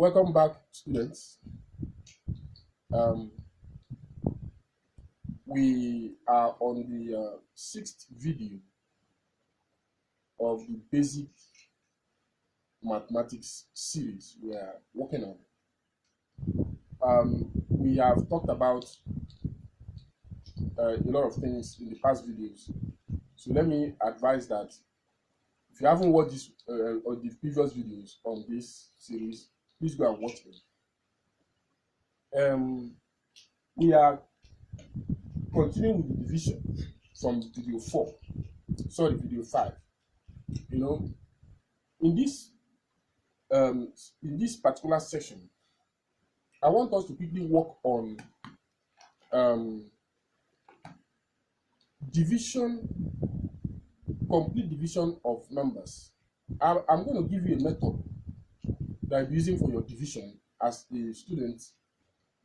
Welcome back, students. We are on the sixth video of the basic mathematics series we are working on. We have talked about a lot of things in the past videos. So let me advise that if you haven't watched this or the previous videos on this series, please go and watch them. We are continuing with the division from video 5. You know, in this particular section, I want us to quickly work on complete division of numbers. I'm going to give you a method that I'm using for your division as a student.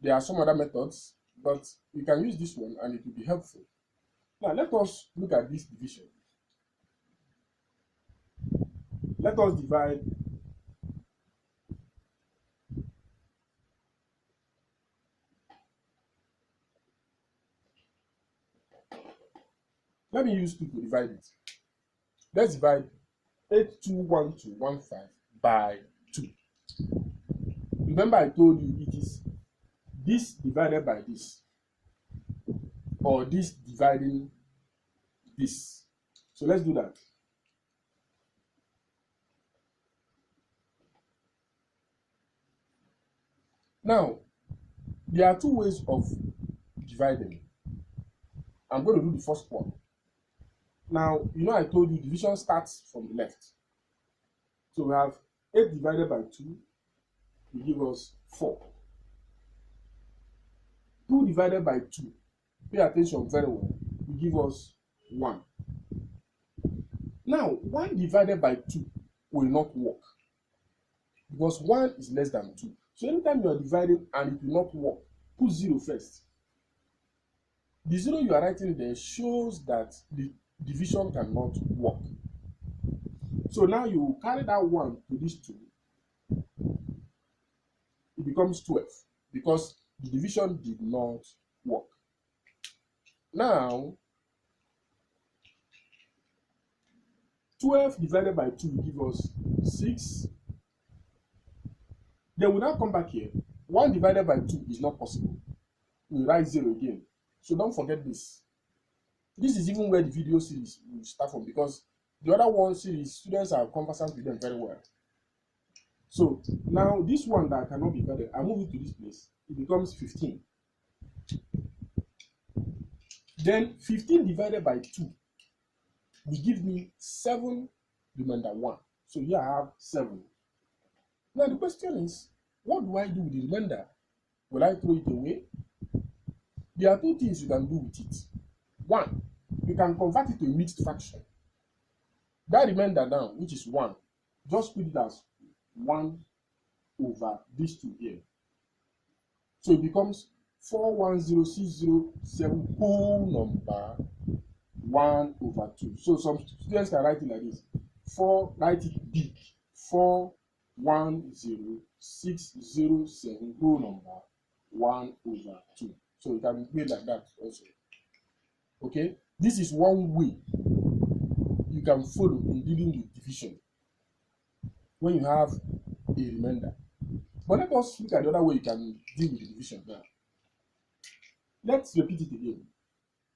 There are some other methods, but you can use this one and it will be helpful. Now let us look at this division. Let us divide let me use 2 to divide it. Let's divide 821215 by 2. Remember I told you it is this divided by this, or this dividing this. So let's do that. Now, there are 2 ways of dividing. I'm going to do the first one. Now, you know I told you division starts from the left. So we have 8 divided by 2 will give us 4. 2 divided by 2, pay attention very well, will give us 1. Now, 1 divided by 2 will not work because 1 is less than 2. So anytime you are dividing and it will not work, put 0 first. The 0 you are writing there shows that the division cannot work. So now you carry that 1 to this 2. It becomes 12 because the division did not work. Now, 12 divided by 2 will give us 6. Then we now come back here. 1 divided by 2 is not possible. We write 0 again. So don't forget this. This is even where the video series will start from, because the other one series, students are conversant with them very well. So now this one that cannot be divided, I move it to this place. It becomes 15. Then 15 divided by 2 will give me 7 remainder 1. So here I have 7. Now the question is, what do I do with the remainder? Will I throw it away? There are 2 things you can do with it. 1, you can convert it to a mixed fraction. That remainder now, which is 1, just put it as 1 over these 2 here. So it becomes 410607 whole number 1 over 2. So some students can write it like this. Write it big. 410607 whole number 1 over 2. So it can be made like that also. Okay, this is one way you can follow in dealing with division when you have a remainder. But let us look at the other way you can deal with the division now. Let's repeat it again.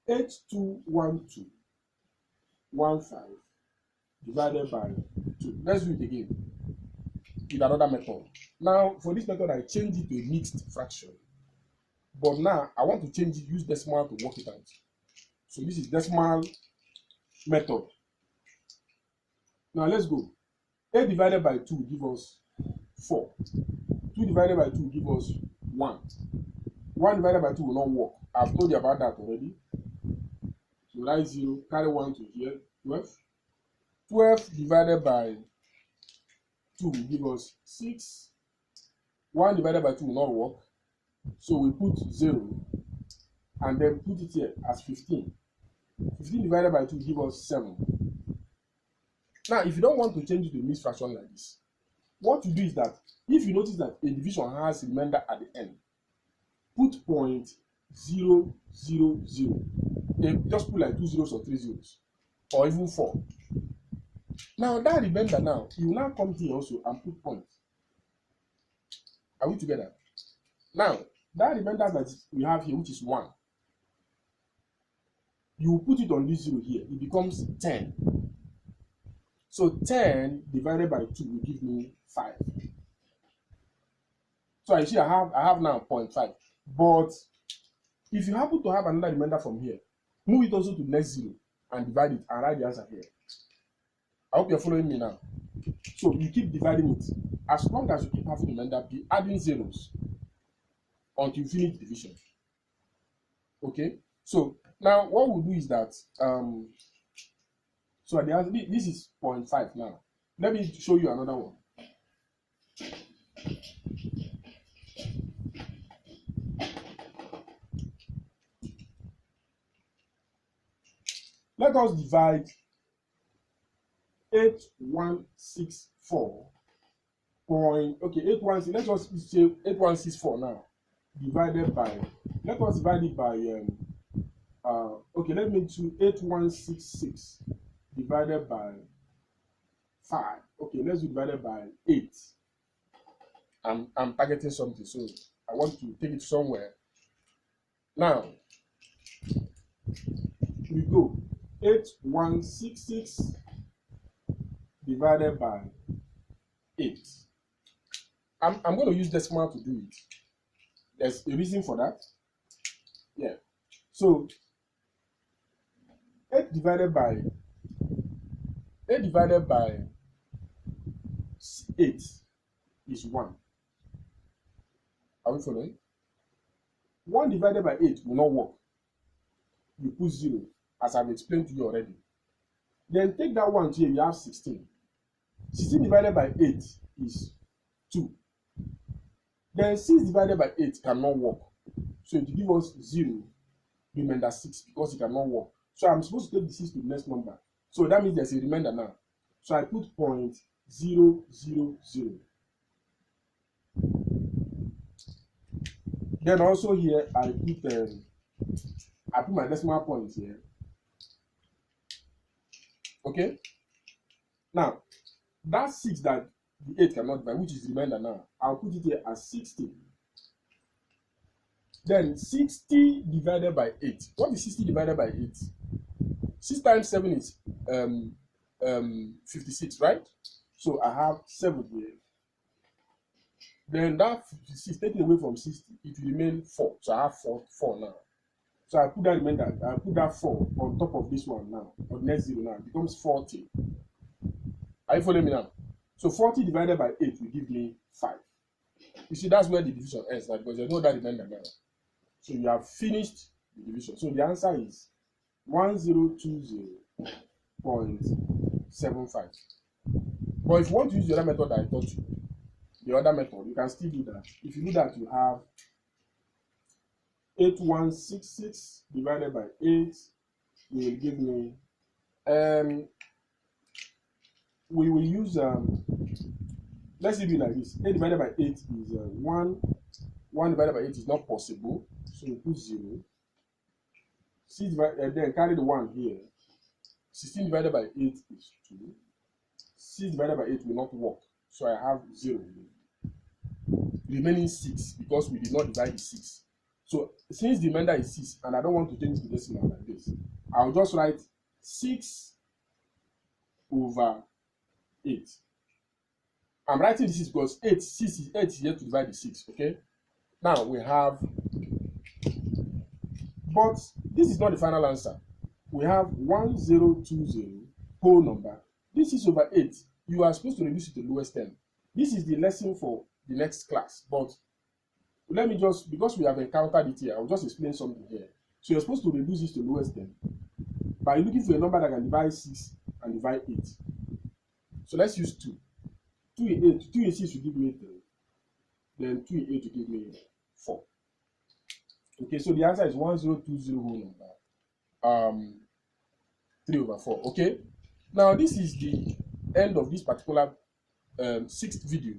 821215 divided by 2. Let's do it again with another method. Now, for this method, I change it to a mixed fraction. But now, I want to change it, use decimal to work it out. So this is decimal method. Now, let's go. 8 divided by 2 give us 4. 2 divided by 2 give us 1. 1 divided by 2 will not work. I've told you about that already. So write 0, carry 1 to here, 12. 12 divided by 2 will give us 6. 1 divided by 2 will not work. So we put 0 and then put it here as 15. 15 divided by 2 give us 7. Now, if you don't want to change it to a mixed fraction like this, what you do is that if you notice that a division has remainder at the end, put 0.000. Just put like 2 zeros or 3 zeros, or even 4. Now that remainder, now you will now come here also and put points. Are we together? Now that remainder that we have here, which is 1, you put it on this 0 here, it becomes 10. So 10 divided by 2 will give me 5. So I see I have now 0.5. But if you happen to have another remainder from here, move it also to the next 0 and divide it and write the answer here. I hope you're following me now. So you keep dividing it. As long as you keep having remainder, be adding zeros until you finish division. Okay? So now what we'll do is that so at the answer, this is 0.5 now. Let me show you another one. Let us divide 8164. Okay, 816. Let's just say 8164 now. Divided by, let us divide it by okay, let me do 8166 divided by 5. Okay, let's do divided by 8. I'm targeting something, so I want to take it somewhere. Now we go 8166 divided by 8. I'm going to use decimal to do it. There's a reason for that. Yeah. So 8 divided by 8 is 1. Are we following? 1 divided by 8 will not work. You put 0, as I've explained to you already. Then take that 1 here, you have 16. 16 divided by 8 is 2. Then 6 divided by 8 cannot work. So it will give us 0, remainder 6, because it cannot work. So I'm supposed to take the 6 to the next number. So that means there's a remainder now. So I put 0.000. Then also here I put my decimal point here. Okay. Now that 6 that the 8 cannot divide, which is remainder now, I'll put it here as 60. Then 60 divided by 8. What is 60 divided by 8? 6 times 7 is 56, right? So I have 7 here. Then that 56 taken away from 60, it will remain 4. So I have 4 now. So I put that remainder, I put that 4 on top of this one now, or next 0 now. It becomes 40. Are you following me now? So 40 divided by 8 will give me 5. You see, that's where the division ends now, because there's no other remainder now. So you have finished the division. So the answer is 1020.75. But if you want to use the other method that I taught you, the other method, you can still do that. If you do that, you have 8166 divided by 8 will give me we will use let's do it like this. 8 divided by 8 is 1. 1 divided by 8 is not possible, so we put 0. 6 divided, then carry the 1 here. 16 divided by 8 is 2. 6 divided by 8 will not work, so I have 0 here. Remaining 6, because we did not divide the 6. So since the remainder is 6 and I don't want to change the decimal like this, I'll just write 6 over 8. I'm writing this because 8 is here to divide the 6. Okay. Now we have, but this is not the final answer. We have 1020 whole number. This is over 8. You are supposed to reduce it to the lowest term. This is the lesson for the next class, but let me just, because we have encountered it here, I'll just explain something here. So you're supposed to reduce this to the lowest term by looking for a number that can divide 6 and divide 8. So let's use 2. 2 in 8, 2 in 6 will give me 3. Then 2 in 8 will give me 4. Okay, so the answer is 1020 whole number. 3 over 4. Okay. Now this is the end of this particular sixth video.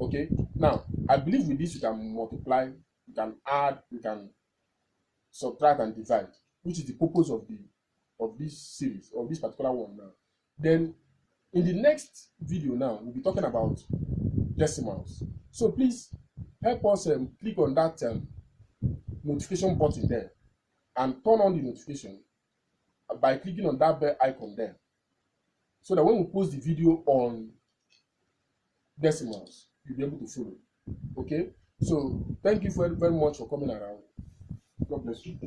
Okay, now I believe with this you can multiply, you can add, you can subtract and divide, which is the purpose of this series, of this particular one now. Then in the next video now, we'll be talking about decimals. So please help us click on that notification button there and turn on the notification by clicking on that bell icon there, so that when we post the video on decimals, you'll be able to follow. Okay, so thank you very, very much for coming around. God bless you.